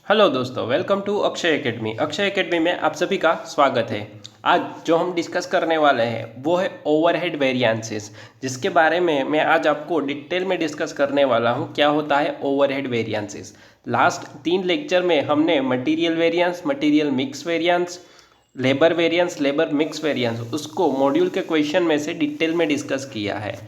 Hello दोस्तों, welcome to Akshay Academy. Akshay Academy में आप सभी का स्वागत है। आज जो हम डिस्कस करने वाले हैं वो है ओवरहेड वेरिएंसेस, जिसके बारे में मैं आज आपको डिटेल में डिस्कस करने वाला हूँ। क्या होता है ओवरहेड वेरिएंसेस। लास्ट 3 लेक्चर में हमने material variance, material mix variance, labour variance, labour mix variance उसको मॉड्यूल के क्वेश्चन में से डिटेल में डिस्कस किया है।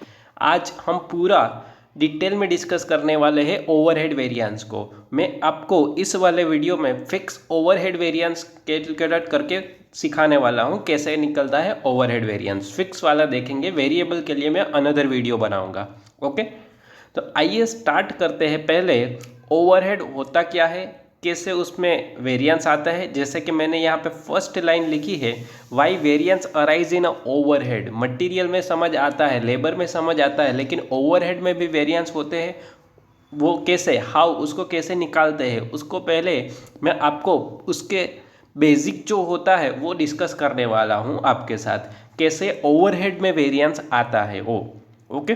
आज हम पूरा डिटेल में डिस्कस करने वाले हैं ओवरहेड वेरिएंस को। मैं आपको इस वाले वीडियो में फिक्स ओवरहेड वेरिएंस कैलकुलेट करके सिखाने वाला हूं, कैसे निकलता है ओवरहेड वेरिएंस। फिक्स वाला देखेंगे, वेरिएबल के लिए मैं अनदर वीडियो बनाऊंगा। ओके, तो आइए स्टार्ट करते हैं। पहले ओवरहेड होता क्या है, कैसे उसमें वेरिएंस आता है। जैसे कि मैंने यहाँ पे फर्स्ट लाइन लिखी है, why variance arise in overhead. Material में समझ आता है, लेबर में समझ आता है, लेकिन ओवरहेड में भी वेरिएंस होते हैं। वो कैसे, हाउ, उसको कैसे निकालते हैं, उसको पहले मैं आपको उसके बेसिक जो होता है वो डिस्कस करने वाला हूँ आपके साथ, कैसे ओवरहेड में वेरिएंस आता है वो। ओके,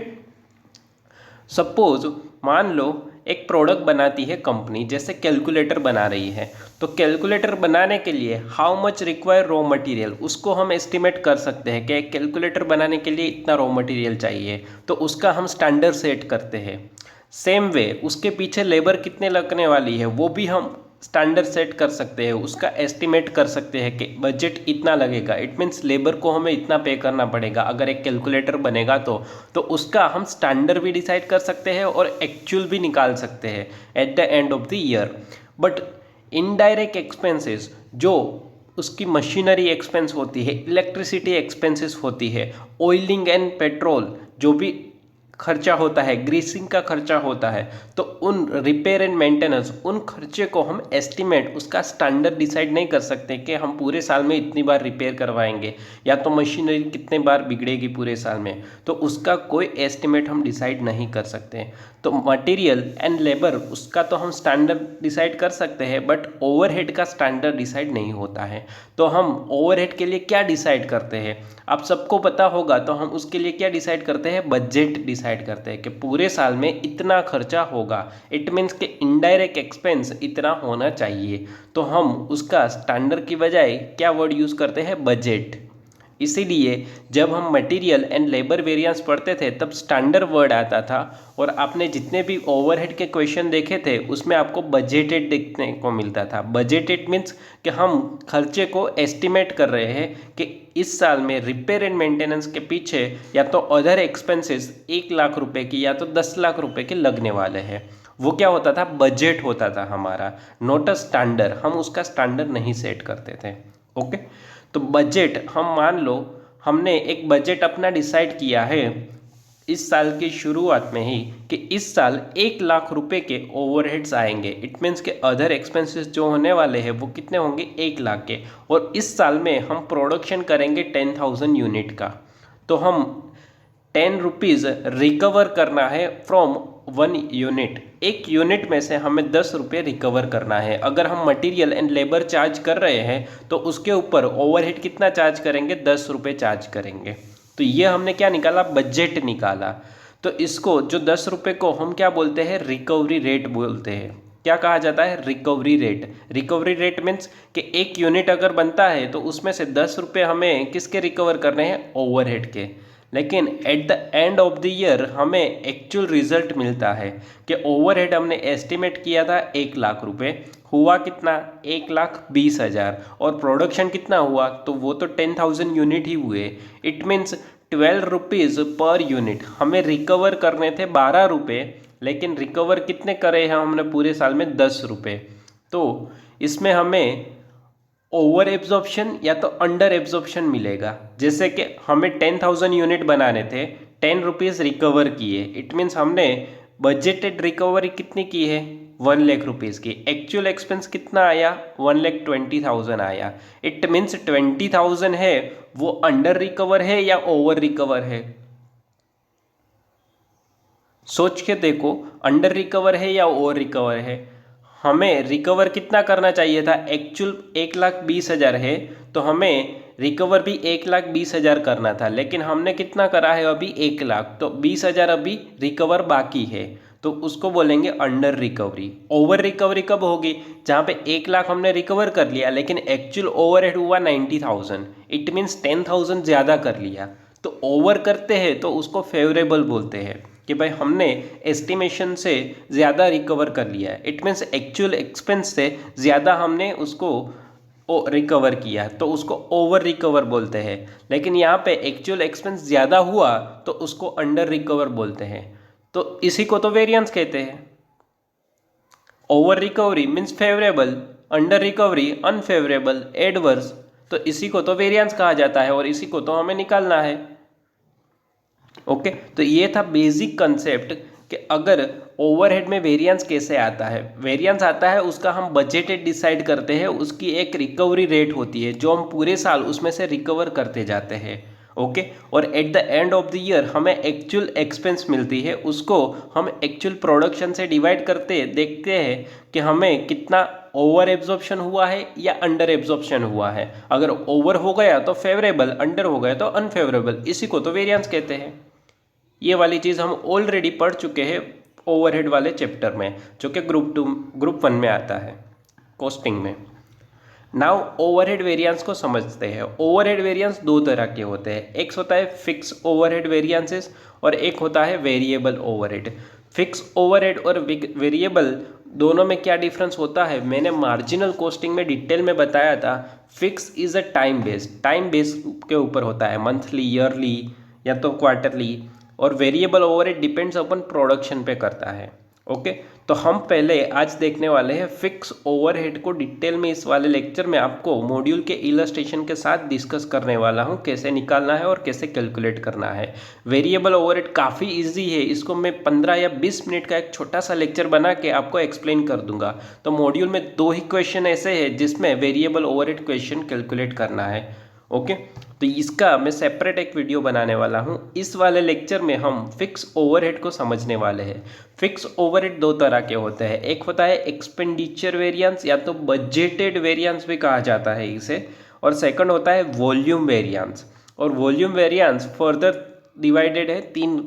सपोज मान लो एक प्रोडक्ट बनाती है कंपनी, जैसे कैलकुलेटर बना रही है। तो कैलकुलेटर बनाने के लिए how much require raw material, उसको हम एस्टिमेट कर सकते हैं कि कैलकुलेटर बनाने के लिए इतना रॉ मटेरियल चाहिए, तो उसका हम स्टैंडर्ड सेट करते हैं। सेम वे उसके पीछे लेबर कितने लगने वाली है वो भी हम स्टैंडर्ड सेट कर सकते हैं, उसका एस्टिमेट कर सकते हैं कि बजट इतना लगेगा। इट मीन्स लेबर को हमें इतना पे करना पड़ेगा अगर एक कैलकुलेटर बनेगा तो उसका हम स्टैंडर्ड भी डिसाइड कर सकते हैं और एक्चुअल भी निकाल सकते हैं at the end of the year. But indirect expenses, जो उसकी मशीनरी एक्सपेंस होती है, इलेक्ट्रिसिटी एक्सपेंसेस होती है, ऑयलिंग एंड पेट्रोल जो भी खर्चा होता है, ग्रीसिंग का खर्चा होता है, तो उन रिपेयर एंड मेंटेनेंस, उन खर्चे को हम एस्टिमेट, उसका स्टैंडर्ड डिसाइड नहीं कर सकते कि हम पूरे साल में इतनी बार रिपेयर करवाएंगे या तो मशीनरी कितने बार बिगड़ेगी पूरे साल में, तो उसका कोई एस्टिमेट हम डिसाइड नहीं कर सकते। तो मटेरियल एंड लेबर उसका तो हम स्टैंडर्ड डिसाइड कर सकते हैं, बट ओवरहेड का स्टैंडर्ड डिसाइड नहीं होता है। तो हम ओवरहेड के लिए क्या डिसाइड करते हैं, आप सबको पता होगा। तो हम उसके लिए क्या डिसाइड करते हैं, बजट डिसाइड करते हैं कि पूरे साल में इतना खर्चा होगा। इट मीन्स कि इनडायरेक्ट एक्सपेंस इतना होना चाहिए, तो हम उसका स्टैंडर्ड की बजाय क्या वर्ड यूज़ करते हैं, बजट। इसीलिए जब हम मटेरियल एंड लेबर वेरिएंस पढ़ते थे तब स्टैंडर्ड वर्ड आता था, और आपने जितने भी ओवरहेड के क्वेश्चन देखे थे उसमें आपको बजटेड देखने को मिलता था। बजटेड मीन्स कि हम खर्चे को एस्टिमेट कर रहे हैं कि इस साल में रिपेयर एंड मेंटेनेंस के पीछे या तो अदर एक्सपेंसेस 1 लाख रुपए की या तो 10 लाख रुपए के लगने वाले हैं। वो क्या होता था, बजट होता था हमारा, नॉट अ स्टैंडर्ड। हम उसका स्टैंडर्ड नहीं सेट करते थे। ओके, तो बजट हम मान लो हमने एक बजट अपना डिसाइड किया है इस साल की शुरुआत में ही कि इस साल 1 लाख रुपए के ओवरहेड्स आएंगे। इट मीन्स के अदर एक्सपेंसेस जो होने वाले हैं वो कितने होंगे, 1 लाख के। और इस साल में हम प्रोडक्शन करेंगे 10,000 यूनिट का, तो हम 10 रुपीज़ रिकवर करना है फ्रॉम 1 यूनिट। एक यूनिट में से हमें 10 रुपये रिकवर करना है। अगर हम मटेरियल एंड लेबर चार्ज कर रहे हैं तो उसके ऊपर ओवरहेड कितना चार्ज करेंगे, 10 रुपये चार्ज करेंगे। तो ये हमने क्या निकाला, बजट निकाला। तो इसको जो 10 रुपये को हम क्या बोलते हैं, रिकवरी रेट बोलते हैं। क्या कहा जाता है, recovery rate. Recovery rate means कि एक यूनिट अगर बनता है तो उसमें से 10 रुपये हमें किसके रिकवर करने हैं, ओवरहेड के। लेकिन at the end of the year हमें एक्चुअल रिजल्ट मिलता है कि ओवरहेड हमने एस्टिमेट किया था 1 लाख रुपए, हुआ कितना, 1,20,000। और प्रोडक्शन कितना हुआ, तो वो तो 10,000 यूनिट ही हुए। It means 12 rupees per unit हमें रिकवर करने थे, 12 रुपये, लेकिन रिकवर कितने करे हैं हमने पूरे साल में, 10 रुपये। तो इसमें हमें ओवर एब्जॉर्प्शन या तो अंडर एब्जॉर्प्शन मिलेगा। जैसे कि हमें 10,000 यूनिट बनाने थे, 10 रुपीज़ रिकवर किए। इट मीन्स हमने बजटेड रिकवरी कितनी की है, 1 लाख रुपीज़ की। एक्चुअल एक्सपेंस कितना आया, 1,20,000 आया। इट मीन्स 20,000 है वो अंडर रिकवर है या ओवर रिकवर है, सोच के देखो, अंडर रिकवर है या ओवर रिकवर है। हमें रिकवर कितना करना चाहिए था, एक्चुअल 1,20,000 है तो हमें रिकवर भी 1,20,000 करना था, लेकिन हमने कितना करा है अभी, 1 लाख। तो 20,000 अभी रिकवर बाकी है। तो उसको बोलेंगे अंडर रिकवरी। ओवर रिकवरी कब होगी, जहाँ पे 1 लाख हमने रिकवर कर लिया लेकिन एक्चुअल ओवरहेड हुआ 90,000, इट मीन्स 10,000 ज़्यादा कर लिया, तो ओवर करते हैं तो उसको फेवरेबल बोलते हैं कि भाई हमने एस्टिमेशन से ज़्यादा रिकवर कर लिया है, इट मीन्स एक्चुअल एक्सपेंस से ज़्यादा हमने उसको रिकवर किया, तो उसको ओवर रिकवर बोलते हैं। लेकिन यहाँ पे एक्चुअल एक्सपेंस ज़्यादा हुआ तो उसको अंडर रिकवर बोलते हैं, तो इसी को तो वेरिएंस कहते हैं। Over recovery means favourable, under recovery unfavourable, adverse, तो इसी को तो वेरिएंस कहा जाता है और इसी को तो हमें निकालना है। ओके, तो ये था बेसिक कंसेप्ट कि अगर ओवरहेड में वेरिएंस कैसे आता है। वेरिएंस आता है उसका हम बजटेड डिसाइड करते हैं, उसकी एक रिकवरी रेट होती है जो हम पूरे साल उसमें से रिकवर करते जाते हैं। ओके, और at the end of the year हमें एक्चुअल एक्सपेंस मिलती है, उसको हम एक्चुअल प्रोडक्शन से डिवाइड करते देखते हैं कि हमें कितना ओवर एब्जॉर्प्शन हुआ है या अंडर एब्जॉर्प्शन हुआ है। अगर ओवर हो गया तो फेवरेबल, अंडर हो गया तो अनफेवरेबल, इसी को तो वेरिएंस कहते हैं। ये वाली चीज़ हम ऑलरेडी पढ़ चुके हैं ओवरहेड वाले चैप्टर में, जो कि ग्रुप 1 में आता है कॉस्टिंग में। नाउ ओवरहेड वेरिएंस को समझते हैं। ओवरहेड वेरिएंस दो तरह के होते हैं, एक होता है फिक्स ओवरहेड वेरिएंसेस और एक होता है वेरिएबल ओवरहेड। फिक्स ओवरहेड और वेरिएबल दोनों में क्या डिफरेंस होता है मैंने मार्जिनल कॉस्टिंग में डिटेल में बताया था। Fix is a time base के ऊपर होता है, मंथली, ईयरली या तो क्वार्टरली, और वेरिएबल ओवरहेड डिपेंड्स अपन प्रोडक्शन पे करता है। ओके, तो हम पहले आज देखने वाले हैं फिक्स ओवरहेड को डिटेल में। इस वाले लेक्चर में आपको मॉड्यूल के इलस्ट्रेशन के साथ डिस्कस करने वाला हूं कैसे निकालना है और कैसे कैलकुलेट करना है। वेरिएबल ओवरहेड काफ़ी इजी है, इसको मैं 15 या 20 मिनट का एक छोटा सा लेक्चर बना के आपको एक्सप्लेन कर दूंगा। तो मॉड्यूल में 2 ही क्वेश्चन ऐसे हैं जिसमें वेरिएबल ओवरहेड क्वेश्चन कैलकुलेट करना है। ओके, तो इसका मैं सेपरेट एक वीडियो बनाने वाला हूं। इस वाले लेक्चर में हम फिक्स ओवरहेड को समझने वाले हैं। फिक्स ओवरहेड दो तरह के होते हैं, एक होता है एक्सपेंडिचर वेरिएंस या तो बजटेड वेरिएंस भी कहा जाता है इसे, और सेकंड होता है वॉल्यूम वेरिएंस। और वॉल्यूम वेरिएंस फर्दर डिवाइडेड है 3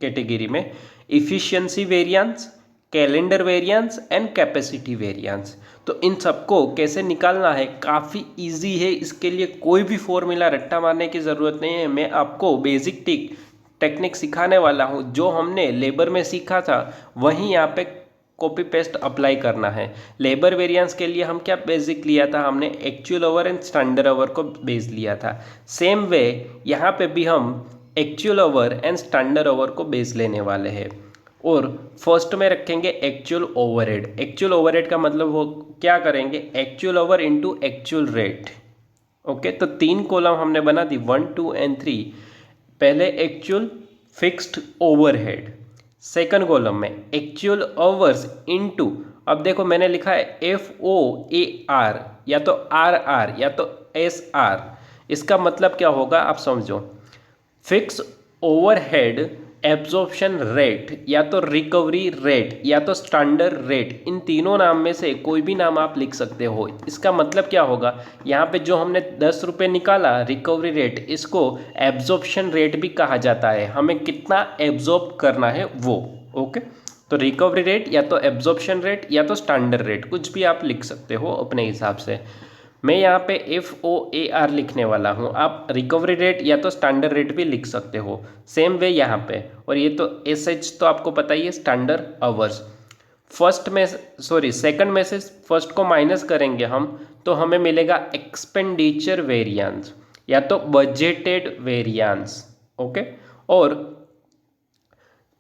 कैटेगरी में, efficiency variance, calendar variance and capacity variance. तो इन सबको कैसे निकालना है काफ़ी इजी है, इसके लिए कोई भी फॉर्मूला रट्टा मारने की ज़रूरत नहीं है। मैं आपको बेसिक टेक्निक सिखाने वाला हूँ, जो हमने लेबर में सीखा था वहीं यहाँ पे कॉपी पेस्ट अप्लाई करना है। लेबर वेरिएंस के लिए हम क्या बेसिक लिया था, हमने actual our and standard our को बेस लिया था। सेम वे यहाँ पे भी हम actual our and standard our को बेस लेने वाले हैं। और फर्स्ट में रखेंगे एक्चुअल ओवरहेड। एक्चुअल ओवरहेड का मतलब वो क्या करेंगे, actual over into actual rate. Okay, तो 3 कॉलम हमने बना दी 1, 2 एंड 3। पहले actual fixed overhead, second column में एक्चुअल आवर्स इनटू, अब देखो मैंने लिखा है FOAR या तो RR या तो SR। इसका मतलब क्या होगा आप समझो, फिक्स ओवरहेड एब्जॉर्प्शन रेट या तो रिकवरी रेट या तो स्टैंडर्ड रेट, इन तीनों नाम में से कोई भी नाम आप लिख सकते हो। इसका मतलब क्या होगा, यहाँ पे जो हमने 10 रुपये निकाला रिकवरी रेट, इसको एब्जॉर्प्शन रेट भी कहा जाता है, हमें कितना एब्जॉर्ब करना है वो। ओके, तो रिकवरी रेट या तो एब्जॉर्प्शन रेट या तो स्टैंडर्ड रेट, कुछ भी आप लिख सकते हो अपने हिसाब से। मैं यहाँ पे FOAR लिखने वाला हूँ, आप रिकवरी रेट या तो स्टैंडर्ड रेट भी लिख सकते हो। सेम वे यहाँ पे, और ये तो SH तो आपको पता ही है, स्टैंडर्ड आवर्स। सेकंड में से फर्स्ट को माइनस करेंगे हम, तो हमें मिलेगा एक्सपेंडिचर वेरिएंस या तो बजटेड वेरिएंस। ओके, और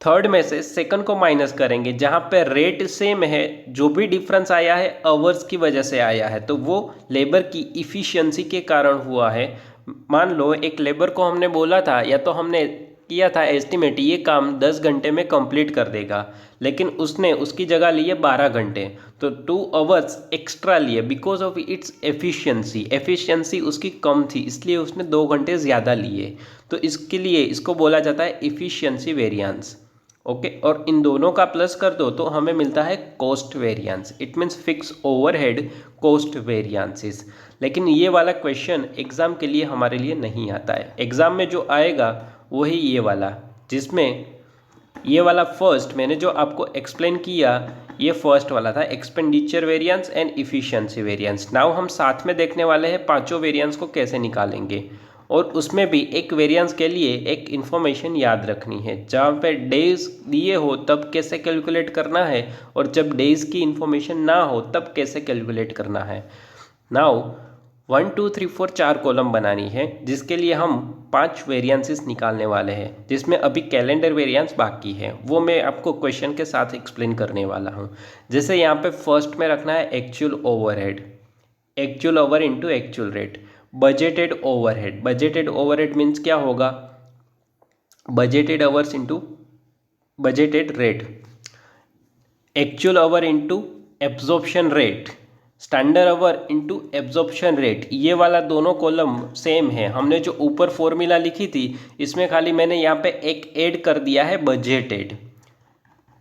थर्ड में से सेकंड को माइनस करेंगे, जहां पे रेट सेम है, जो भी डिफरेंस आया है आवर्स की वजह से आया है, तो वो लेबर की इफिशिएंसी के कारण हुआ है। मान लो एक लेबर को हमने बोला था या तो हमने किया था एस्टिमेट ये काम 10 घंटे में कंप्लीट कर देगा, लेकिन उसने उसकी जगह लिए 12 घंटे, तो 2 आवर्स एक्स्ट्रा लिए बिकॉज ऑफ इट्स एफिशिएंसी उसकी कम थी, इसलिए उसने 2 घंटे ज़्यादा लिए। तो इसके लिए इसको बोला जाता है इफिशिएंसी वेरिएंस। ओके, और इन दोनों का प्लस कर दो तो हमें मिलता है cost variance. It means fix overhead cost variances. लेकिन ये वाला क्वेश्चन एग्जाम के लिए हमारे लिए नहीं आता है। एग्जाम में जो आएगा वही ये वाला, जिसमें ये वाला फर्स्ट मैंने जो आपको एक्सप्लेन किया, ये फर्स्ट वाला था expenditure variance and efficiency variance. Now हम साथ में देखने वाले हैं पांचों वेरिएंस को कैसे निकालेंगे, और उसमें भी एक वेरिएंस के लिए एक इन्फॉर्मेशन याद रखनी है। जहाँ पे डेज दिए हो तब कैसे कैलकुलेट करना है, और जब डेज की इन्फॉर्मेशन ना हो तब कैसे कैलकुलेट करना है। नाउ 1 2 3 4 4 कॉलम बनानी है, जिसके लिए हम 5 वेरिएंसेस निकालने वाले हैं, जिसमें अभी कैलेंडर वेरिएंस बाकी है, वो मैं आपको क्वेश्चन के साथ एक्सप्लेन करने वाला हूँ। जैसे यहाँ पे फर्स्ट में रखना है actual overhead, actual over into actual rate. Budgeted overhead, budgeted overhead means क्या होगा, budgeted hours into budgeted rate. Actual our into absorption rate, standard our into absorption rate. ये वाला दोनों कॉलम सेम है, हमने जो ऊपर फॉर्मूला लिखी थी इसमें खाली मैंने यहाँ पे एक ऐड कर दिया है, बजटेड,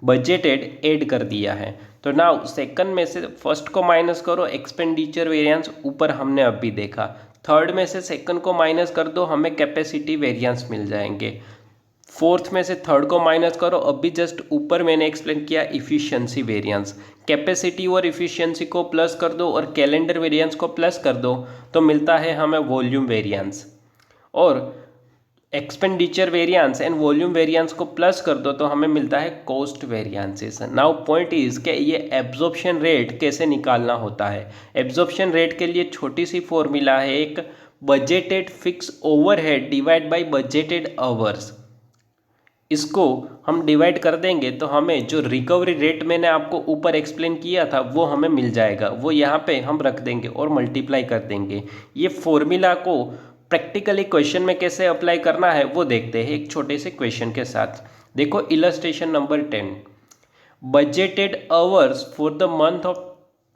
बजटेड ऐड कर दिया है। तो नाउ सेकंड में से फर्स्ट को माइनस करो, एक्सपेंडिचर वेरिएंस ऊपर हमने अभी देखा। थर्ड में से सेकंड को माइनस कर दो, हमें कैपेसिटी वेरिएंस मिल जाएंगे। फोर्थ में से थर्ड को माइनस करो, अभी जस्ट ऊपर मैंने एक्सप्लेन किया इफिशिएंसी वेरिएंस। कैपेसिटी और इफिशिएंसी को प्लस कर दो और कैलेंडर वेरिएंस को प्लस कर दो, तो मिलता है हमें वॉल्यूम वेरिएंस। और expenditure variance and volume variance को प्लस कर दो तो हमें मिलता है cost variances. Now point is कि ये एब्जॉर्प्शन रेट कैसे निकालना होता है। एब्जॉर्प्शन रेट के लिए छोटी सी फॉर्मूला है, एक budgeted fix overhead divide by budgeted hours. इसको हम डिवाइड कर देंगे तो हमें जो रिकवरी रेट मैंने आपको ऊपर एक्सप्लेन किया था वो हमें मिल जाएगा, वो यहाँ पे हम रख देंगे और मल्टीप्लाई कर देंगे। ये फॉर्मूला को प्रैक्टिकली क्वेश्चन में कैसे अप्लाई करना है वो देखते हैं एक छोटे से क्वेश्चन के साथ। देखो illustration number 10, budgeted hours for the month of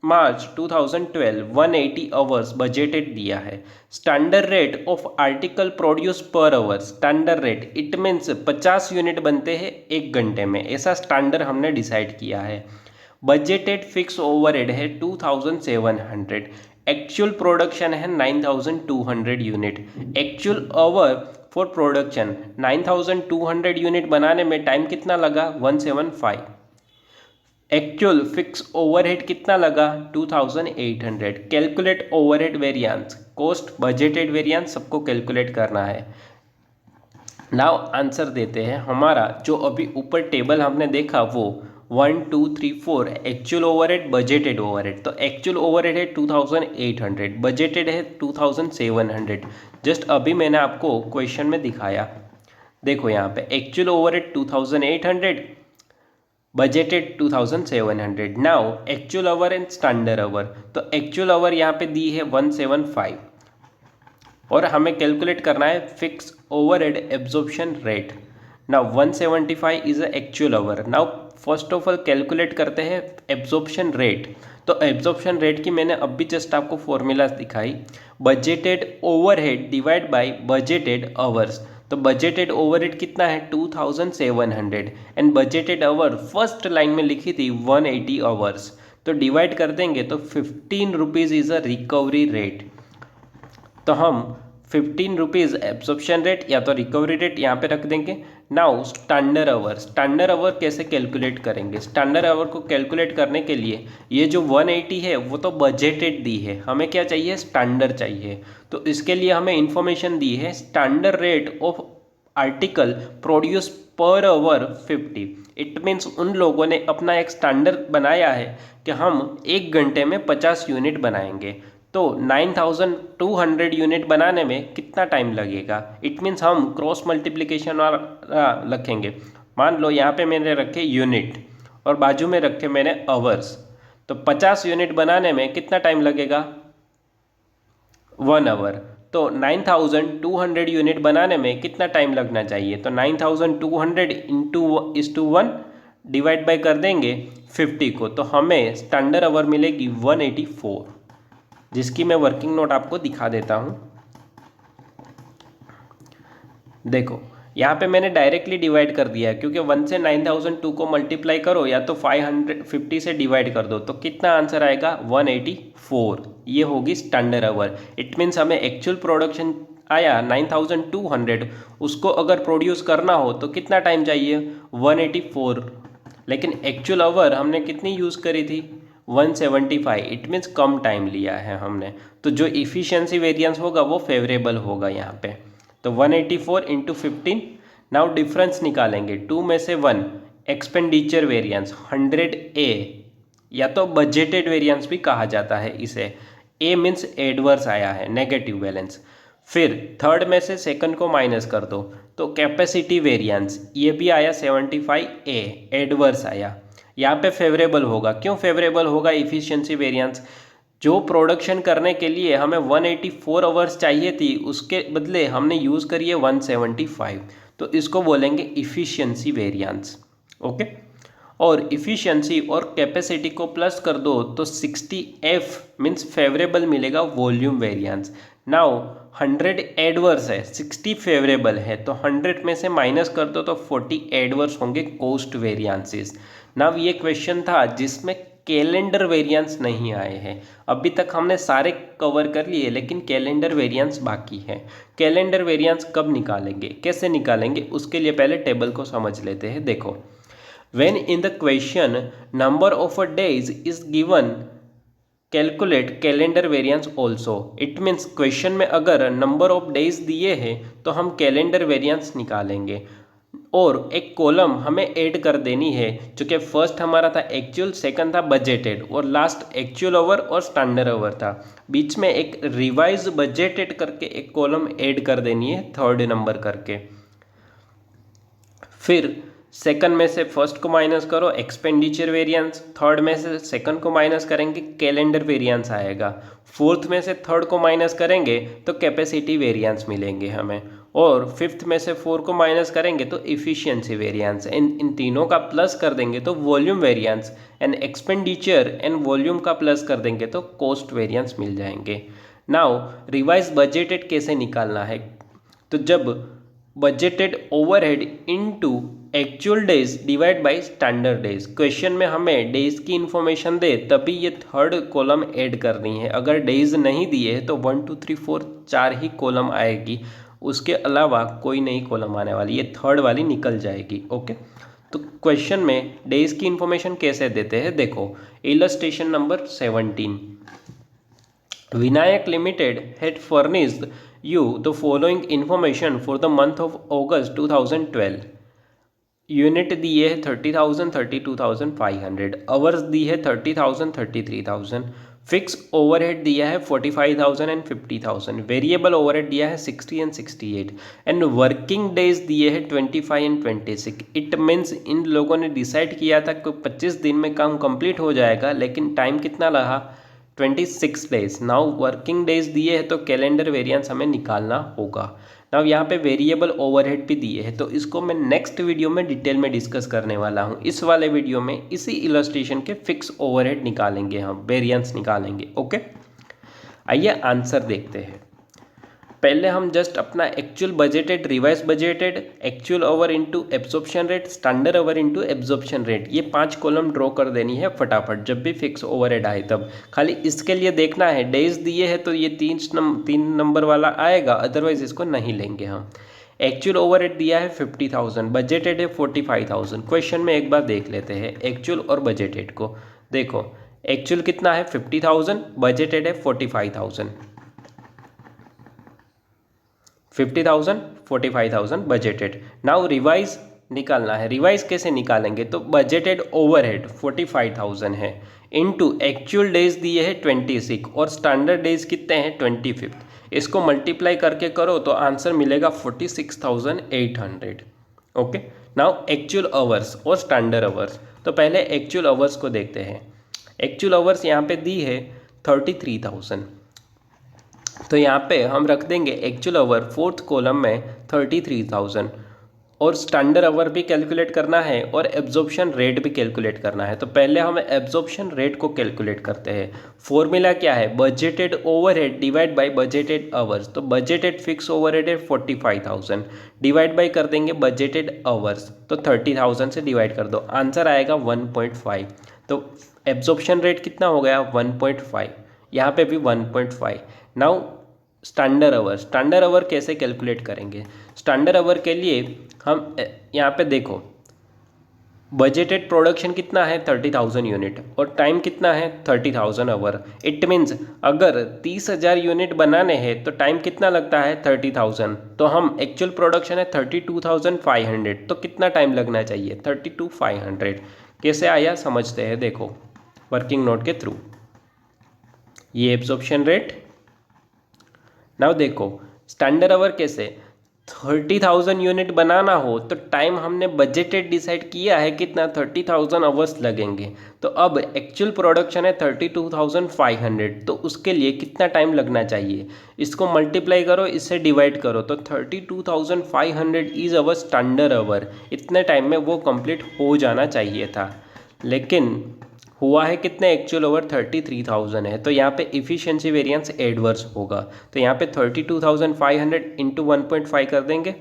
March 2012 180 hours budgeted दिया है। Standard rate of article produce per hour, standard rate it means 50 unit बनते हैं एक घंटे में, ऐसा स्टैंडर्ड हमने डिसाइड किया है। बजटेड फिक्स ओवरहेड है 2700, एक्चुअल प्रोडक्शन है 9200 unit. Actual hour for production 9200 unit बनाने में टाइम कितना लगा, 175। एक्चुअल फिक्स ओवरहेड कितना लगा, 2800। Calculate overhead variance, cost, budgeted variance सबको कैलकुलेट करना है। नाउ आंसर देते हैं। हमारा जो अभी ऊपर टेबल हमने देखा वो 1 2 3 4 एक्चुअल ओवरहेड, बजटेड ओवरहेड। तो एक्चुअल ओवरहेड है 2800, बजटेड है 2700। जस्ट अभी मैंने आपको क्वेश्चन में दिखाया। देखो यहाँ पे actual overhead 2800, budgeted 2700। Now actual our and standard our, तो एक्चुअल आवर यहाँ पे दी है 175 और हमें कैलकुलेट करना है fix overhead absorption rate. Now 175 is a actual hour. Now first of all calculate करते हैं एब्जॉर्प्शन रेट। तो एब्जॉर्प्शन रेट की मैंने अभी जस्ट आपको फॉर्मूला दिखाई, budgeted overhead divide by budgeted hours. तो बजटेड ओवरहेड कितना है 2700 and budgeted hour first line में लिखी थी 180 आवर्स। तो डिवाइड कर देंगे तो 15 rupees is a recovery rate. तो हम 15 रुपीज़ एब्जॉर्प्शन रेट या तो रिकवरी रेट यहाँ पे रख देंगे। Now standard our, standard our कैसे कैलकुलेट करेंगे। स्टैंडर्ड आवर को कैलकुलेट करने के लिए ये जो 180 है वो तो बजटेड दी है, हमें क्या चाहिए, स्टैंडर्ड चाहिए। तो इसके लिए हमें इंफॉर्मेशन दी है standard rate of article produce per hour 50। It means उन लोगों ने अपना एक स्टैंडर्ड बनाया है कि हम एक घंटे में 50 यूनिट बनाएंगे। तो 9200 यूनिट बनाने में कितना टाइम लगेगा। इट मीन्स हम क्रॉस मल्टीप्लिकेशन वाला रखेंगे। मान लो यहाँ पे मैंने रखे यूनिट और बाजू में रखे मैंने आवर्स, तो 50 यूनिट बनाने में कितना टाइम लगेगा, 1 आवर। तो 9200 यूनिट बनाने में कितना टाइम लगना चाहिए, तो 9200 इंटू 1 डिवाइड बाय कर देंगे 50 को, तो हमें स्टैंडर्ड आवर मिलेगी 184, जिसकी मैं वर्किंग नोट आपको दिखा देता हूँ। देखो यहाँ पे मैंने डायरेक्टली डिवाइड कर दिया है, क्योंकि 1 से 9002 को मल्टीप्लाई करो या तो 550 से डिवाइड कर दो, तो कितना आंसर आएगा 184। ये होगी स्टैंडर्ड आवर। इट मीन्स हमें एक्चुअल प्रोडक्शन आया 9200, उसको अगर प्रोड्यूस करना हो तो कितना टाइम चाहिए 184, लेकिन एक्चुअल आवर हमने कितनी यूज़ करी थी 175, इट मीन्स कम टाइम लिया है हमने, तो जो इफ़िशियंसी वेरिएंस होगा वो फेवरेबल होगा यहाँ पे। तो 184 इंटू 15, नाउ डिफरेंस निकालेंगे 2 में से 1, एक्सपेंडिचर वेरिएंस 100A, या तो बजटेड वेरिएंस भी कहा जाता है इसे, ए मीन्स एडवर्स आया है नेगेटिव बैलेंस। फिर थर्ड में से सेकंड को माइनस कर दो तो कैपेसिटी वेरिएंस ये भी आया 75A, एडवर्स आया, यहाँ पे फेवरेबल होगा। क्यों फेवरेबल होगा इफ़िशियंसी वेरिएंस, जो प्रोडक्शन करने के लिए हमें 184 आवर्स चाहिए थी उसके बदले हमने यूज़ करी है 175, तो इसको बोलेंगे इफ़िशियंसी वेरिएंस। ओके, और इफ़िशियंसी और कैपेसिटी को प्लस कर दो तो 60F मीन्स फेवरेबल मिलेगा वॉल्यूम वेरिएंस। नाउ 100 एडवर्स है, 60 फेवरेबल है, तो 100 में से माइनस कर दो तो 40 एडवर्स होंगे कॉस्ट वेरिएंसेस। नाउ ये क्वेश्चन था जिसमें कैलेंडर वेरिएंस नहीं आए हैं। अभी तक हमने सारे कवर कर लिए लेकिन कैलेंडर वेरिएंस बाकी है। कैलेंडर वेरिएंस कब निकालेंगे, कैसे निकालेंगे, उसके लिए पहले टेबल को समझ लेते हैं। देखो, when in the question number of a days is given, calculate calendar variance also, it means question में अगर नंबर ऑफ डेज दिए हैं तो हम कैलेंडर वेरिएंस निकालेंगे, और एक कॉलम हमें ऐड कर देनी है, जो कि फर्स्ट हमारा था एक्चुअल, सेकंड था बजटेड, और लास्ट एक्चुअल ओवर और स्टैंडर्ड ओवर था। बीच में एक रिवाइज बजटेड करके एक कॉलम ऐड कर देनी है थर्ड नंबर करके। फिर सेकंड में से फर्स्ट को माइनस करो एक्सपेंडिचर वेरिएंस, थर्ड में से सेकंड को माइनस करेंगे कैलेंडर वेरिएंस आएगा, फोर्थ में से थर्ड को माइनस करेंगे तो कैपेसिटी वेरिएंस मिलेंगे हमें, और फिफ्थ में से 4 को माइनस करेंगे तो इफ़िशियंसी वेरिएंस, इन तीनों का प्लस कर देंगे तो volume variance, and expenditure and volume का प्लस कर देंगे तो कॉस्ट वेरिएंस मिल जाएंगे। नाउ रिवाइज बजटेड कैसे निकालना है, तो जब budgeted overhead into actual days divide by standard days, question में हमें डेज की इन्फॉर्मेशन दे तभी ये थर्ड कॉलम ऐड करनी है। अगर डेज नहीं दिए है तो 1 2 3 4 4 ही कॉलम आएगी, उसके अलावा कोई नई कॉलम आने वाली, ये थर्ड वाली निकल जाएगी। ओके, तो क्वेश्चन में डेज की इन्फॉर्मेशन कैसे देते हैं, देखो illustration number 17, Vinayak Limited had furnished you the following information for the month of August 2012. Unit दिए है 30,000, 32,500, आवर्स दी है 30,000, 33,000, फिक्स ओवरहेड दिया है 45,000 एंड 50,000, वेरिएबल ओवरहेड दिया है 60 एंड 68, एंड वर्किंग डेज दिए है 25 एंड 26। इट मीन्स इन लोगों ने डिसाइड किया था कि 25 दिन में काम कंप्लीट हो जाएगा, लेकिन टाइम कितना लगा 26 डेज। नाउ वर्किंग डेज दिए हैं तो कैलेंडर वेरिएंस हमें निकालना होगा। नाउ यहाँ पे वेरिएबल ओवरहेड भी दिए हैं, तो इसको मैं नेक्स्ट वीडियो में डिटेल में डिस्कस करने वाला हूँ। इस वाले वीडियो में इसी इलस्ट्रेशन के फिक्स ओवरहेड निकालेंगे, हम वेरिएंस निकालेंगे। ओके, आइए आंसर देखते हैं। पहले हम जस्ट अपना actual budgeted, revise budgeted, actual over into absorption rate, standard over into absorption rate, ये 5 कॉलम ड्रॉ कर देनी है फटाफट जब भी फिक्स ओवरहेड आए तब। खाली इसके लिए देखना है डेज दिए है तो ये 3 नंबर वाला आएगा, अदरवाइज इसको नहीं लेंगे हम। एक्चुअल ओवरहेड दिया है 50,000, बजटेड है 45,000। क्वेश्चन में एक बार देख लेते हैं एक्चुअल और बजटेड को। देखो एक्चुअल कितना है 50,000, बजटेड है 45,000, 50,000, 45,000 बजटेड। नाउ रिवाइज निकालना है, रिवाइज कैसे निकालेंगे, तो बजटेड ओवरहेड 45,000 है, इनटू एक्चुअल डेज दिए है 26 और स्टैंडर्ड डेज कितने हैं 25, इसको मल्टीप्लाई करके करो तो आंसर मिलेगा 46,800। ओके, नाउ एक्चुअल आवर्स और स्टैंडर्ड आवर्स, तो पहले एक्चुअल आवर्स को देखते हैं। एक्चुअल आवर्स यहाँ पे दी है 33,000, तो यहाँ पे हम रख देंगे एक्चुअल आवर फोर्थ कॉलम में 33,000, और स्टैंडर्ड आवर भी कैलकुलेट करना है और एब्जॉर्प्शन रेट भी कैलकुलेट करना है। तो पहले हम एब्जॉर्प्शन रेट को कैलकुलेट करते हैं। फॉर्मूला क्या है, budgeted overhead divide by budgeted hours, तो बजटेड फिक्स ओवरहेड है 45,000, डिवाइड बाय कर देंगे बजटेड आवर्स, तो 30,000 से डिवाइड कर दो, आंसर आएगा 1.5। तो एब्जॉर्प्शन रेट कितना हो गया 1.5, यहाँ पे भी 1.5। नाउ स्टैंडर्ड आवर कैसे कैलकुलेट करेंगे? स्टैंडर्ड आवर के लिए हम यहाँ पे देखो, बजटेड प्रोडक्शन कितना है 30,000 यूनिट और टाइम कितना है 30,000 आवर। इट मीन्स अगर 30,000 यूनिट बनाने हैं तो टाइम कितना लगता है 30,000, तो हम एक्चुअल प्रोडक्शन है 32,500, तो कितना टाइम लगना चाहिए 32,500। कैसे आया समझते हैं, देखो वर्किंग नोट के थ्रू। ये एब्जॉर्प्शन रेट। नाउ देखो स्टैंडर्ड आवर कैसे, 30,000 यूनिट बनाना हो तो टाइम हमने बजटेड डिसाइड किया है कितना 30,000 आवर्स लगेंगे। तो अब एक्चुअल प्रोडक्शन है 32,500, तो उसके लिए कितना टाइम लगना चाहिए, इसको मल्टीप्लाई करो, इससे डिवाइड करो, तो 32,500 इज अवर स्टैंडर्ड आवर। इतने टाइम में वो कंप्लीट हो जाना चाहिए था, लेकिन हुआ है कितने एक्चुअल ओवर 33,000 है, तो यहाँ पे इफ़िशियंसी वेरिएंस एडवर्स होगा। तो यहाँ पे 32,500 इंटू 1.5 कर देंगे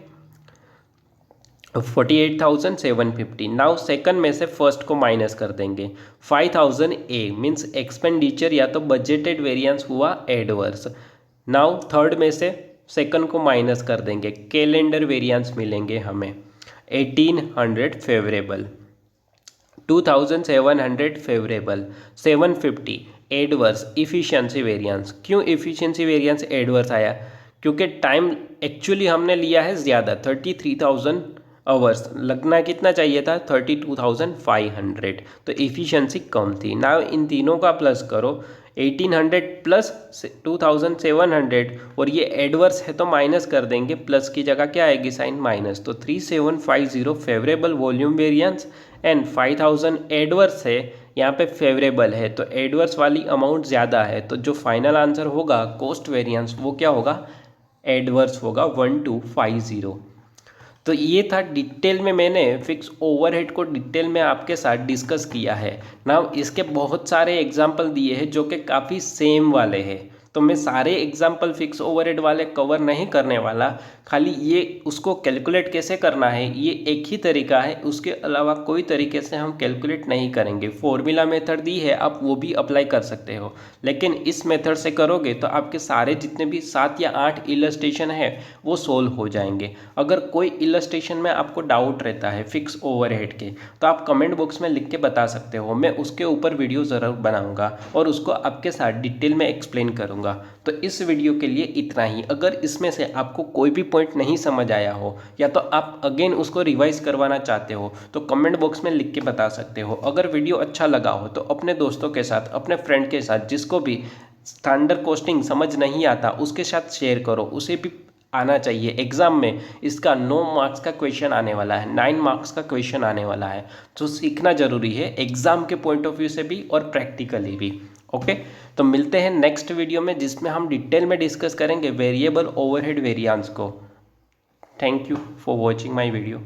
48,750। नाउ सेकंड में से फर्स्ट को माइनस कर देंगे 5,000 ए मीन्स एक्सपेंडिचर या तो बजटेड वेरिएंस हुआ एडवर्स। नाउ थर्ड में से सेकंड को माइनस कर देंगे, कैलेंडर वेरिएंस मिलेंगे हमें 1,800 favourable, 2,700 favourable, 750 adverse. Efficiency variance, क्यों इफ़िशियंसी वेरिएंस एडवर्स आया, क्योंकि टाइम एक्चुअली हमने लिया है ज़्यादा, 33,000 आवर्स, लगना कितना चाहिए था 32,500, तो इफ़िशियंसी कम थी। ना इन तीनों का प्लस करो, 1,800 प्लस 2,700, और ये एडवर्स है तो माइनस कर देंगे, प्लस की जगह क्या आएगी साइन माइनस, तो 3,750 favourable volume variance and 5,000 adverse है, यहाँ पे फेवरेबल है, तो एडवर्स वाली अमाउंट ज़्यादा है, तो जो फाइनल आंसर होगा कॉस्ट वेरिएंस वो क्या होगा, एडवर्स होगा 1,250। तो ये था डिटेल में, मैंने फिक्स ओवरहेड को डिटेल में आपके साथ डिस्कस किया है ना। इसके बहुत सारे एग्जाम्पल दिए हैं जो कि काफ़ी सेम वाले हैं, तो मैं सारे एग्जाम्पल फिक्स ओवरहेड वाले कवर नहीं करने वाला, खाली ये उसको कैलकुलेट कैसे करना है ये एक ही तरीका है, उसके अलावा कोई तरीके से हम कैलकुलेट नहीं करेंगे। फॉर्मूला मेथड दी है, आप वो भी अप्लाई कर सकते हो, लेकिन इस मेथड से करोगे तो आपके सारे जितने भी 7 या 8 इलस्ट्रेशन है वो सोल्व हो जाएंगे। अगर कोई इलस्ट्रेशन में आपको डाउट रहता है फिक्स ओवरहेड के, तो आप कमेंट बॉक्स में लिख के बता सकते हो, मैं उसके ऊपर वीडियो ज़रूर बनाऊंगा और उसको आपके साथ डिटेल में एक्सप्लेन करूंगा। तो इस वीडियो के लिए इतना ही। अगर इसमें से आपको कोई भी पॉइंट नहीं समझ आया हो या तो आप अगेन उसको रिवाइज करवाना चाहते हो तो कमेंट बॉक्स में लिख के बता सकते हो। अगर वीडियो अच्छा लगा हो तो अपने दोस्तों के साथ, अपने फ्रेंड के साथ, जिसको भी स्टैंडर्ड कॉस्टिंग समझ नहीं आता उसके साथ शेयर करो, उसे भी आना चाहिए। एग्जाम में इसका 9 मार्क्स का क्वेश्चन आने वाला है, 9 मार्क्स का क्वेश्चन आने वाला है, तो सीखना जरूरी है एग्जाम के पॉइंट ऑफ व्यू से भी और प्रैक्टिकली भी। ओके, तो मिलते हैं नेक्स्ट वीडियो में जिसमें हम डिटेल में डिस्कस करेंगे वेरिएबल ओवरहेड वेरिएंस को। Thank you for watching my video.